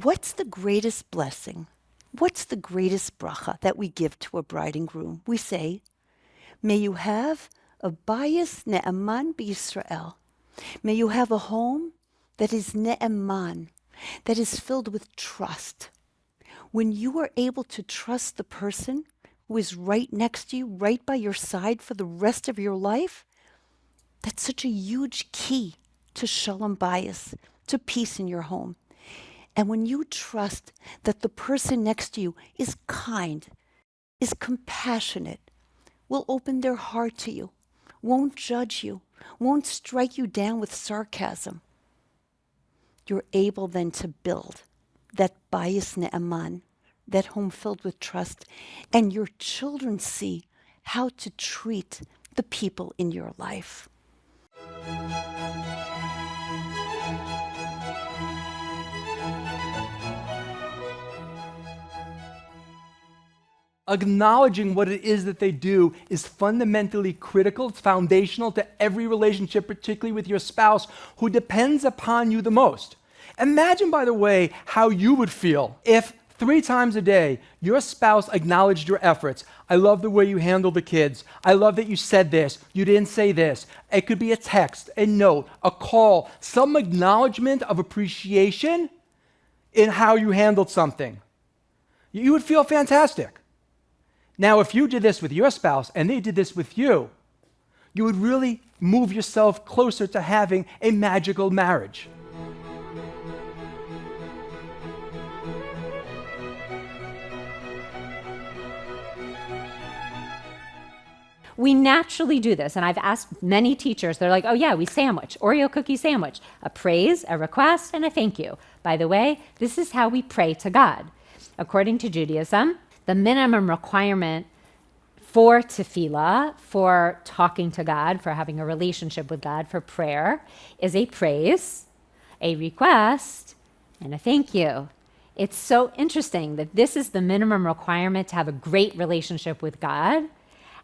What's the greatest blessing? What's the greatest bracha that we give to a bride and groom? We say, may you have a Beis ne'eman b'Yisrael. May you have a home that is ne'eman, that is filled with trust. When you are able to trust the person who is right next to you, right by your side for the rest of your life, that's such a huge key to shalom bayis, to peace in your home. And when you trust that the person next to you is kind, is compassionate, will open their heart to you, won't judge you, won't strike you down with sarcasm, you're able then to build that Beis ne'eman, that home filled with trust, and your children see how to treat the people in your life. Acknowledging what it is that they do is fundamentally critical. It's foundational to every relationship, particularly with your spouse who depends upon you the most. Imagine, by the way, how you would feel if 3 times a day your spouse acknowledged your efforts. I love the way you handle the kids. I love that you said this. You didn't say this. It could be a text, a note, a call, some acknowledgement of appreciation in how you handled something. You would feel fantastic. Now, if you did this with your spouse and they did this with you, you would really move yourself closer to having a magical marriage. We naturally do this, and I've asked many teachers, they're like, oh yeah, we sandwich, Oreo cookie sandwich, a praise, a request, and a thank you. By the way, this is how we pray to God. According to Judaism, the minimum requirement for tefillah, for talking to God, for having a relationship with God, for prayer, is a praise, a request, and a thank you. It's so interesting that this is the minimum requirement to have a great relationship with God.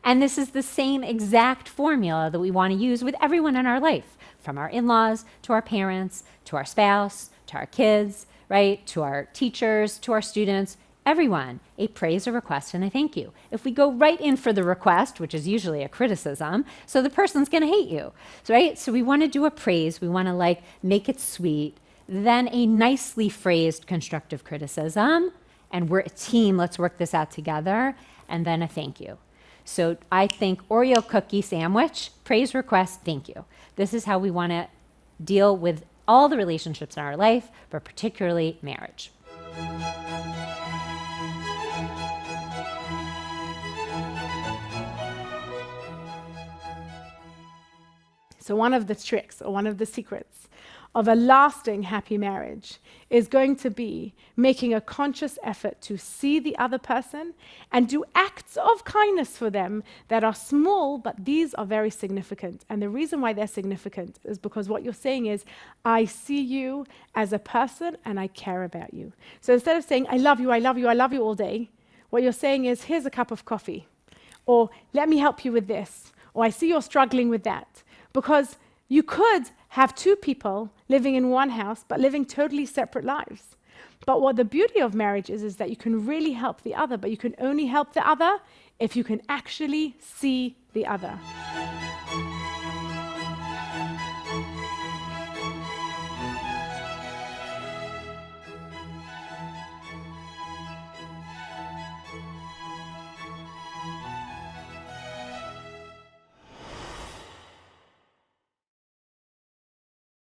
And this is the same exact formula that we want to use with everyone in our life, from our in-laws to our parents, to our spouse, to our kids, right? To our teachers, to our students, everyone, a praise, a request, and a thank you. If we go right in for the request, which is usually a criticism, so the person's going to hate you, right? So we want to do a praise. We want to make it sweet. Then a nicely phrased constructive criticism, and we're a team. Let's work this out together. And then a thank you. So I think Oreo cookie sandwich, praise, request, thank you. This is how we want to deal with all the relationships in our life, but particularly marriage. So one of the tricks, or one of the secrets of a lasting happy marriage is going to be making a conscious effort to see the other person and do acts of kindness for them that are small, but these are very significant. And the reason why they're significant is because what you're saying is, I see you as a person and I care about you. So instead of saying, I love you, I love you, I love you all day, what you're saying is, here's a cup of coffee, or let me help you with this, or I see you're struggling with that. Because you could have 2 people living in one house, but living totally separate lives. But what the beauty of marriage is that you can really help the other, but you can only help the other if you can actually see the other.